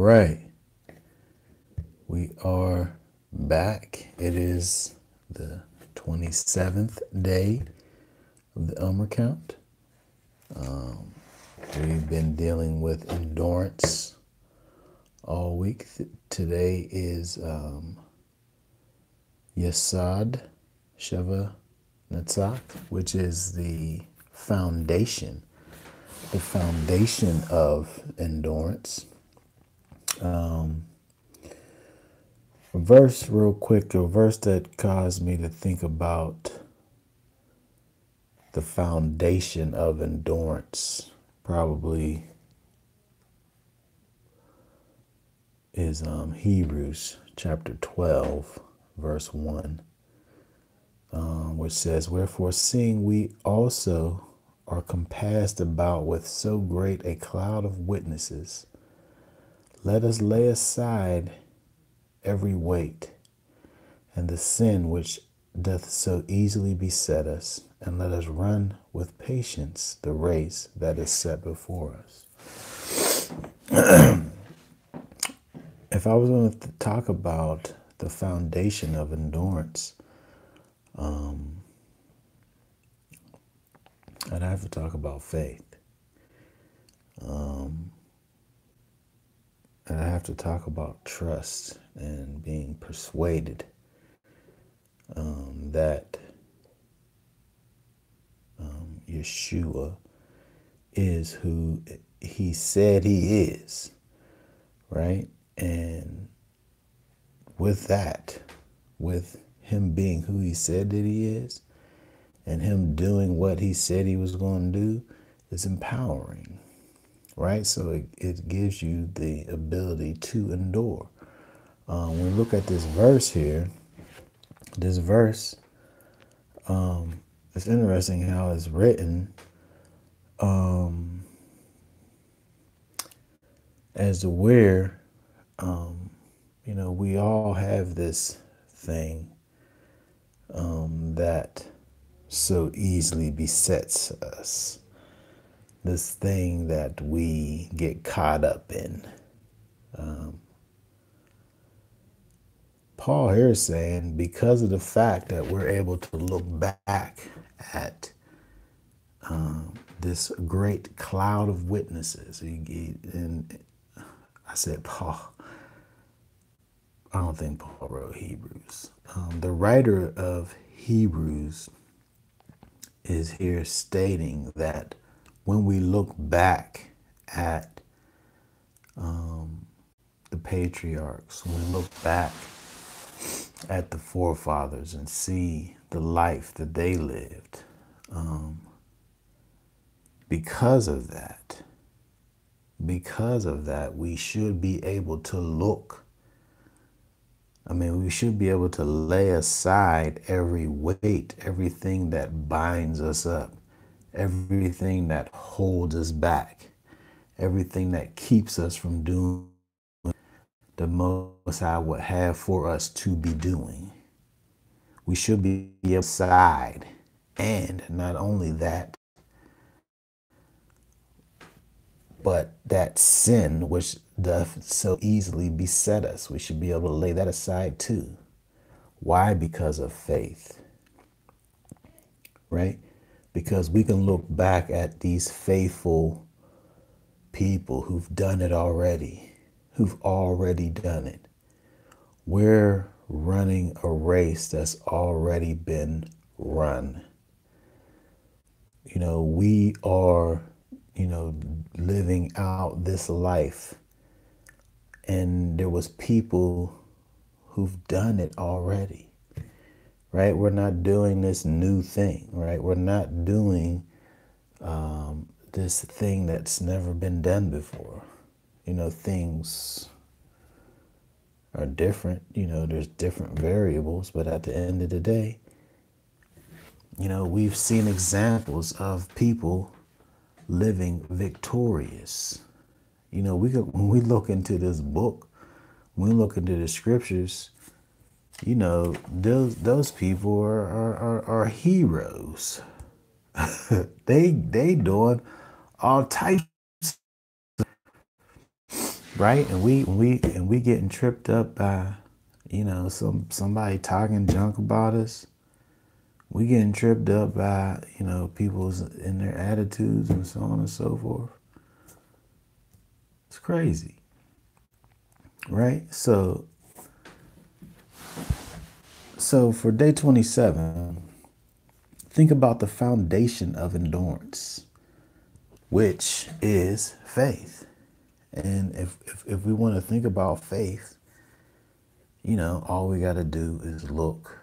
right. We are back. It is the 27th day of the Ummer count. We've been dealing with endurance all week. Today is Yesod, Sheva Netzach, which is the foundation of endurance. A verse that caused me to think about the foundation of endurance probably is Hebrews chapter 12, verse 1, which says, "Wherefore, seeing we also are compassed about with so great a cloud of witnesses, let us lay aside every weight and the sin which doth so easily beset us, and let us run with patience the race that is set before us." If I was going to talk about the foundation of endurance, I'd have to talk about faith. And I have to talk about trust and being persuaded that Yeshua is who he said he is, right? And with that, with him being who he said that he is, and him doing what he said he was going to do, is empowering, right? So it gives you the ability to endure. When we look at this verse here, it's interesting how it's written, as to where, we all have this thing that so easily besets us, this thing that we get caught up in. Paul here is saying, because of the fact that we're able to look back at this great cloud of witnesses, and I said Paul, I don't think Paul wrote Hebrews. The writer of Hebrews is here stating that when we look back at the patriarchs, when we look back at the forefathers and see the life that they lived, because of that, we should be able to we should be able to lay aside every weight, everything that binds us up, everything that holds us back, everything that keeps us from doing the Most High would have for us to be doing. We should be aside, and not only that, but that sin which doth so easily beset us, we should be able to lay that aside too. Why? Because of faith, right? Because we can look back at these faithful people who've done it already, who've already done it. We're running a race that's already been run. We are living out this life, and there was people who've done it already, right? We're not doing this new thing, right? We're not doing this thing that's never been done before. Things are different, there's different variables, but at the end of the day, we've seen examples of people living victorious. When we look into this book, when we look into the scriptures, those people are heroes. they doing all types right? And we getting tripped up by, somebody talking junk about us. We getting tripped up by, people's in their attitudes and so on and so forth. It's crazy, right? So for day 27, think about the foundation of endurance, which is faith. And if we want to think about faith, all we got to do is look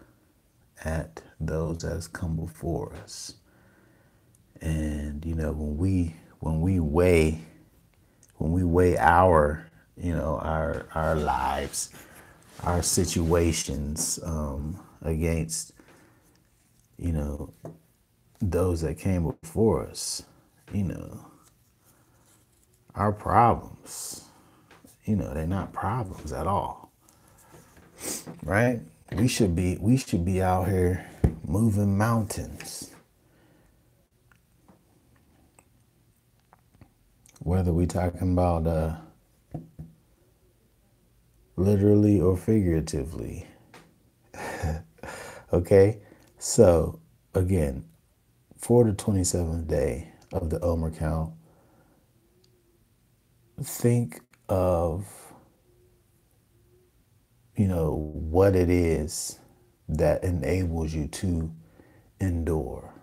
at those that has come before us. And, when we weigh our, our lives, our situations, against, those that came before us, our problems, they're not problems at all, right? We should be out here moving mountains, whether we talking about literally or figuratively. Okay, so again, for the 27th day of the Omer count, think of, what it is that enables you to endure,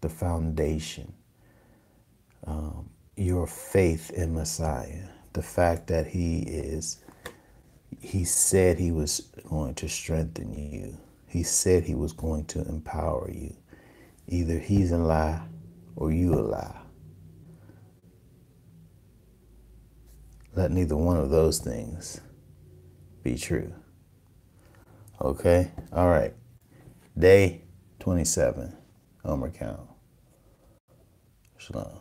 the foundation, your faith in Messiah, the fact that he said he was going to strengthen you. He said he was going to empower you. Either he's a lie or you a lie. Let neither one of those things be true. Okay? All right. Day 27, Omer count. Shalom.